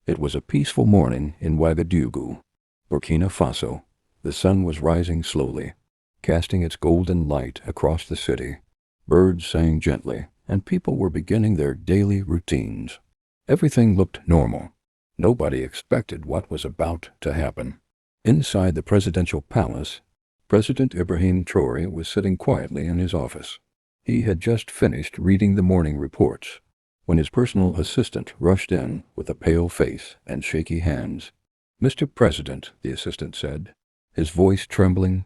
It was a peaceful morning in Ouagadougou, Burkina Faso. The sun was rising slowly, casting its golden light across the city. Birds sang gently, and people were beginning their daily routines. Everything looked normal. Nobody expected what was about to happen. Inside the presidential palace, President Ibrahim Traoré was sitting quietly in his office. He had just finished reading the morning reports when his personal assistant rushed in with a pale face and shaky hands. "Mr. President," the assistant said, his voice trembling,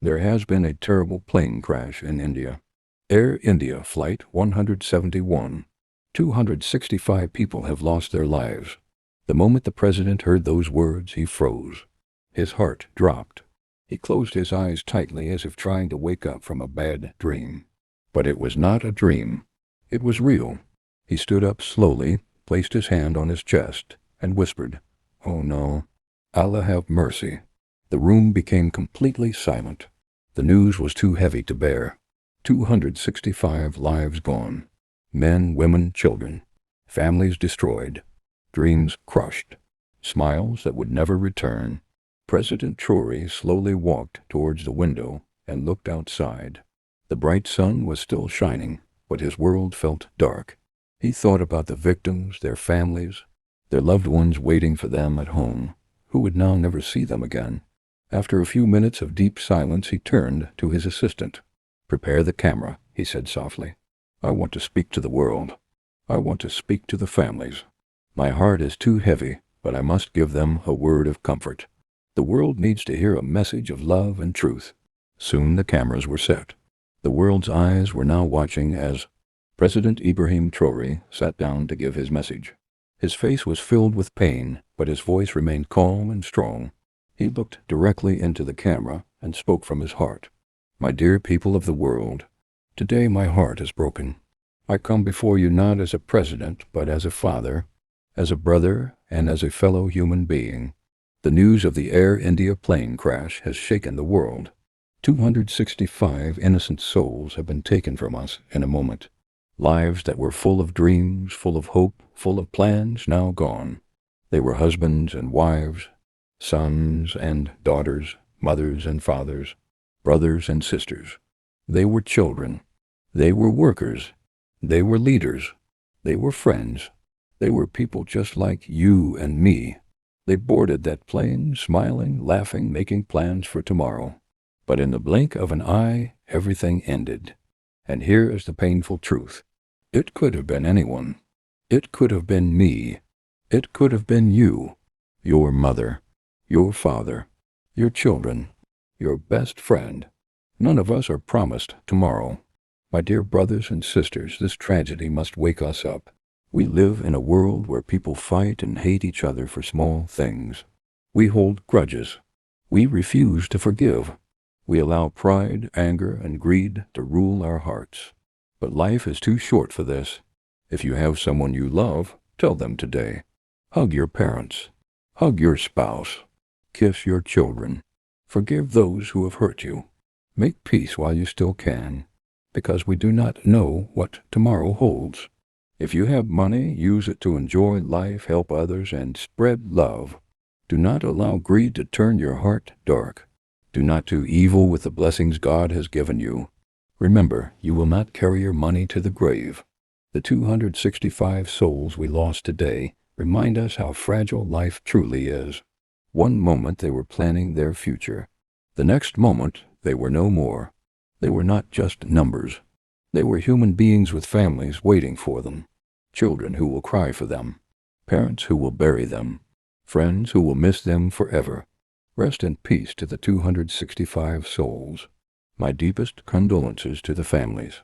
"there has been a terrible plane crash in India. Air India Flight 171. 265 people have lost their lives." The moment the president heard those words, he froze. His heart dropped. He closed his eyes tightly as if trying to wake up from a bad dream. But it was not a dream. It was real. He stood up slowly, placed his hand on his chest, and whispered, "Oh no, Allah have mercy." The room became completely silent. The news was too heavy to bear. 265 lives gone. Men, women, children. Families destroyed. Dreams crushed. Smiles that would never return. President Traoré slowly walked towards the window and looked outside. The bright sun was still shining, but his world felt dark. He thought about the victims, their families, their loved ones waiting for them at home, who would now never see them again. After a few minutes of deep silence, he turned to his assistant. "Prepare the camera," he said softly. "I want to speak to the world. I want to speak to the families. My heart is too heavy, but I must give them a word of comfort. The world needs to hear a message of love and truth." Soon the cameras were set. The world's eyes were now watching as President Ibrahim Traoré sat down to give his message. His face was filled with pain, but his voice remained calm and strong. He looked directly into the camera and spoke from his heart. "My dear people of the world, today my heart is broken. I come before you not as a president, but as a father, as a brother, and as a fellow human being. The news of the Air India plane crash has shaken the world. 265 innocent souls have been taken from us in a moment. Lives that were full of dreams, full of hope, full of plans, now gone. They were husbands and wives, sons and daughters, mothers and fathers, brothers and sisters. They were children. They were workers. They were leaders. They were friends. They were people just like you and me. They boarded that plane, smiling, laughing, making plans for tomorrow. But in the blink of an eye, everything ended. And here is the painful truth. It could have been anyone. It could have been me. It could have been you, your mother, your father, your children, your best friend. None of us are promised tomorrow. My dear brothers and sisters, this tragedy must wake us up. We live in a world where people fight and hate each other for small things. We hold grudges. We refuse to forgive. We allow pride, anger, and greed to rule our hearts. But life is too short for this. If you have someone you love, tell them today. Hug your parents. Hug your spouse. Kiss your children. Forgive those who have hurt you. Make peace while you still can, because we do not know what tomorrow holds. If you have money, use it to enjoy life, help others, and spread love. Do not allow greed to turn your heart dark. Do not do evil with the blessings God has given you. Remember, you will not carry your money to the grave. The 265 souls we lost today remind us how fragile life truly is. One moment they were planning their future. The next moment they were no more. They were not just numbers. They were human beings with families waiting for them. Children who will cry for them. Parents who will bury them. Friends who will miss them forever. Rest in peace to the 265 souls. My deepest condolences to the families.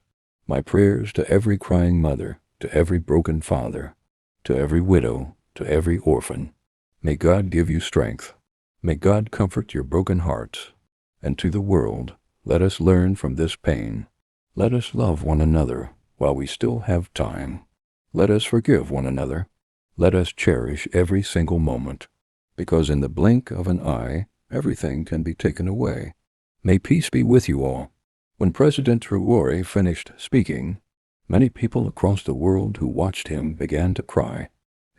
My prayers to every crying mother, to every broken father, to every widow, to every orphan. May God give you strength. May God comfort your broken hearts. And to the world, let us learn from this pain. Let us love one another while we still have time. Let us forgive one another. Let us cherish every single moment. Because in the blink of an eye, everything can be taken away. May peace be with you all. When President Traoré finished speaking, many people across the world who watched him began to cry.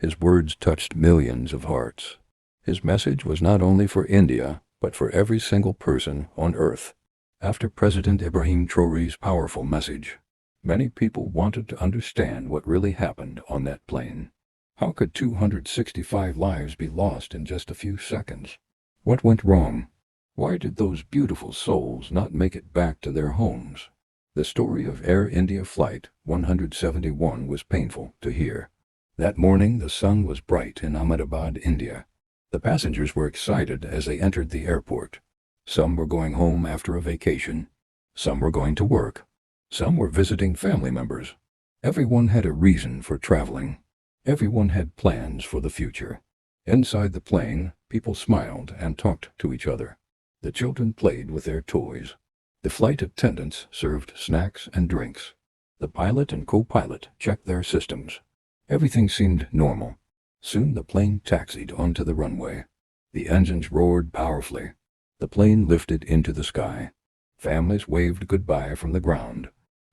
His words touched millions of hearts. His message was not only for India, but for every single person on earth. After President Ibrahim Traoré's powerful message, many people wanted to understand what really happened on that plane. How could 265 lives be lost in just a few seconds? What went wrong? Why did those beautiful souls not make it back to their homes? The story of Air India Flight 171 was painful to hear. That morning the sun was bright in Ahmedabad, India. The passengers were excited as they entered the airport. Some were going home after a vacation. Some were going to work. Some were visiting family members. Everyone had a reason for traveling. Everyone had plans for the future. Inside the plane, people smiled and talked to each other. The children played with their toys. The flight attendants served snacks and drinks. The pilot and co-pilot checked their systems. Everything seemed normal. Soon the plane taxied onto the runway. The engines roared powerfully. The plane lifted into the sky. Families waved goodbye from the ground,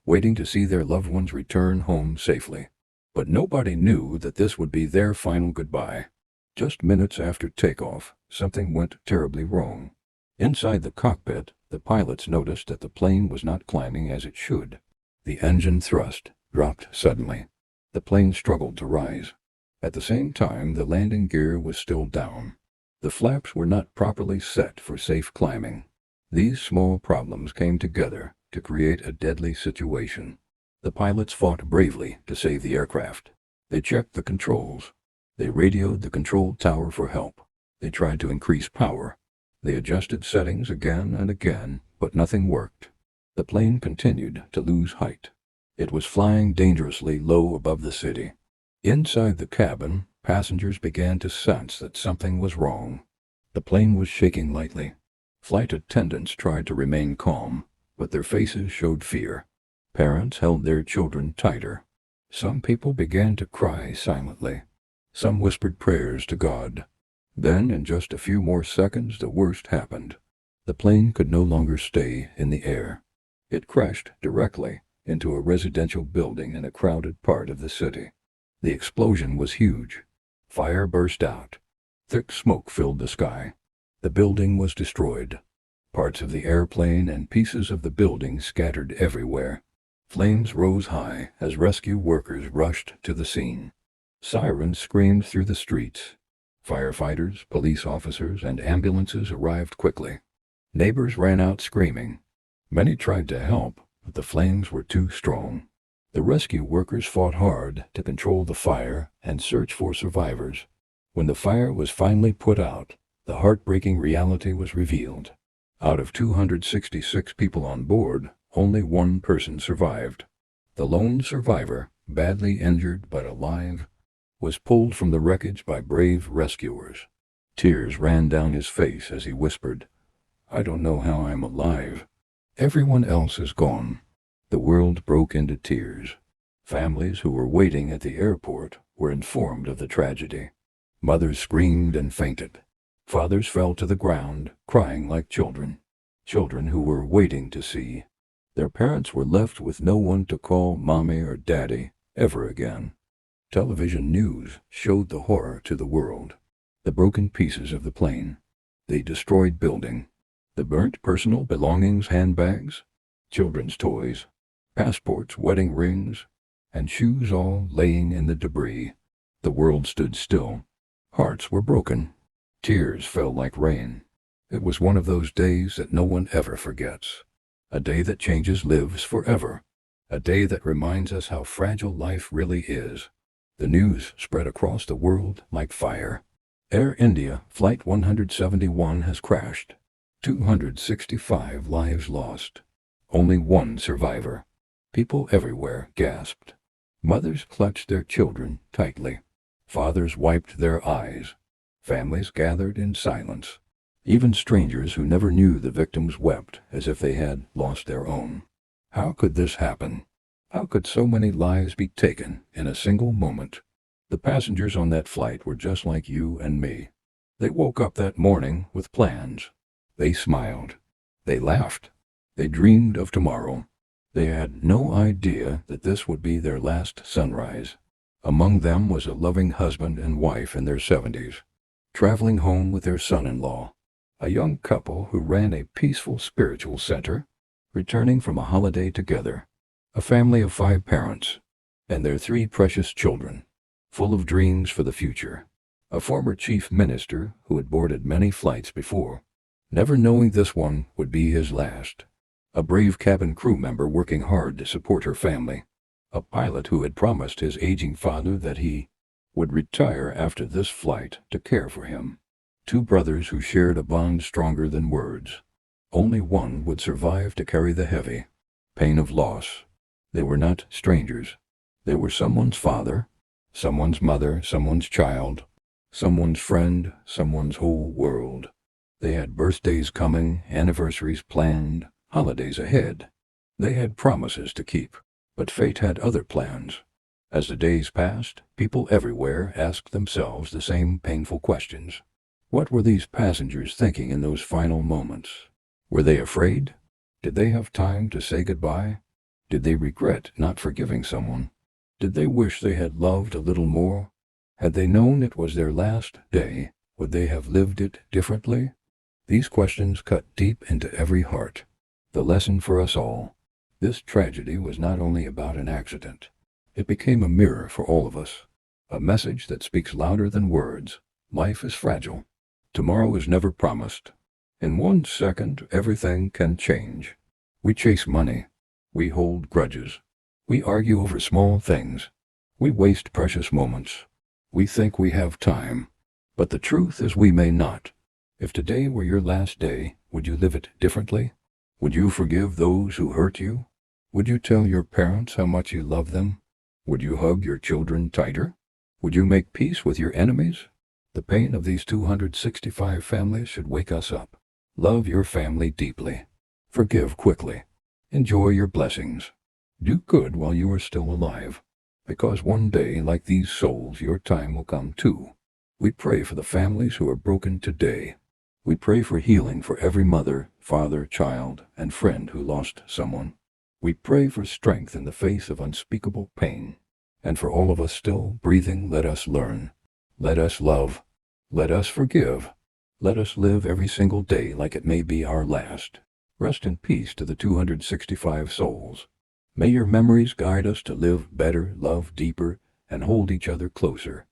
waiting to see their loved ones return home safely. But nobody knew that this would be their final goodbye. Just minutes after takeoff, something went terribly wrong. Inside the cockpit, the pilots noticed that the plane was not climbing as it should. The engine thrust dropped suddenly. The plane struggled to rise. At the same time, the landing gear was still down. The flaps were not properly set for safe climbing. These small problems came together to create a deadly situation. The pilots fought bravely to save the aircraft. They checked the controls. They radioed the control tower for help. They tried to increase power. They adjusted settings again and again, but nothing worked. The plane continued to lose height. It was flying dangerously low above the city. Inside the cabin, passengers began to sense that something was wrong. The plane was shaking lightly. Flight attendants tried to remain calm, but their faces showed fear. Parents held their children tighter. Some people began to cry silently. Some whispered prayers to God. Then, in just a few more seconds, the worst happened. The plane could no longer stay in the air. It crashed directly into a residential building in a crowded part of the city. The explosion was huge. Fire burst out. Thick smoke filled the sky. The building was destroyed. Parts of the airplane and pieces of the building scattered everywhere. Flames rose high as rescue workers rushed to the scene. Sirens screamed through the streets. Firefighters, police officers, and ambulances arrived quickly. Neighbors ran out screaming. Many tried to help, but the flames were too strong. The rescue workers fought hard to control the fire and search for survivors. When the fire was finally put out, the heartbreaking reality was revealed. Out of 266 people on board, only one person survived. The lone survivor, badly injured but alive, was pulled from the wreckage by brave rescuers. Tears ran down his face as he whispered, "I don't know how I'm alive. Everyone else is gone." The world broke into tears. Families who were waiting at the airport were informed of the tragedy. Mothers screamed and fainted. Fathers fell to the ground, crying like children. Children who were waiting to see. Their parents were left with no one to call mommy or daddy ever again. Television news showed the horror to the world. The broken pieces of the plane. The destroyed building. The burnt personal belongings, handbags, children's toys, passports, wedding rings, and shoes, all laying in the debris. The world stood still. Hearts were broken. Tears fell like rain. It was one of those days that no one ever forgets. A day that changes lives forever. A day that reminds us how fragile life really is. The news spread across the world like fire. Air India Flight 171 has crashed. 265 lives lost. Only one survivor. People everywhere gasped. Mothers clutched their children tightly. Fathers wiped their eyes. Families gathered in silence. Even strangers who never knew the victims wept as if they had lost their own. How could this happen? How could so many lives be taken in a single moment? The passengers on that flight were just like you and me. They woke up that morning with plans. They smiled. They laughed. They dreamed of tomorrow. They had no idea that this would be their last sunrise. Among them was a loving husband and wife in their 70s, traveling home with their son-in-law, a young couple who ran a peaceful spiritual center, returning from a holiday together, a family of 5 parents, and their 3 precious children, full of dreams for the future. A former chief minister who had boarded many flights before, never knowing this one would be his last. A brave cabin crew member working hard to support her family. A pilot who had promised his aging father that he would retire after this flight to care for him. 2 brothers who shared a bond stronger than words. Only one would survive to carry the heavy pain of loss. They were not strangers. They were someone's father, someone's mother, someone's child, someone's friend, someone's whole world. They had birthdays coming, anniversaries planned, holidays ahead. They had promises to keep, but fate had other plans. As the days passed, people everywhere asked themselves the same painful questions. What were these passengers thinking in those final moments? Were they afraid? Did they have time to say goodbye? Did they regret not forgiving someone? Did they wish they had loved a little more? Had they known it was their last day, would they have lived it differently? These questions cut deep into every heart. The lesson for us all. This tragedy was not only about an accident. It became a mirror for all of us. A message that speaks louder than words. Life is fragile. Tomorrow is never promised. In 1 second, everything can change. We chase money. We hold grudges. We argue over small things. We waste precious moments. We think we have time. But the truth is we may not. If today were your last day, would you live it differently? Would you forgive those who hurt you? Would you tell your parents how much you love them? Would you hug your children tighter? Would you make peace with your enemies? The pain of these 265 families should wake us up. Love your family deeply. Forgive quickly. Enjoy your blessings. Do good while you are still alive. Because one day, like these souls, your time will come too. We pray for the families who are broken today. We pray for healing for every mother, father, child, and friend who lost someone. We pray for strength in the face of unspeakable pain. And for all of us still breathing, let us learn. Let us love. Let us forgive. Let us live every single day like it may be our last. Rest in peace to the 265 souls. May your memories guide us to live better, love deeper, and hold each other closer.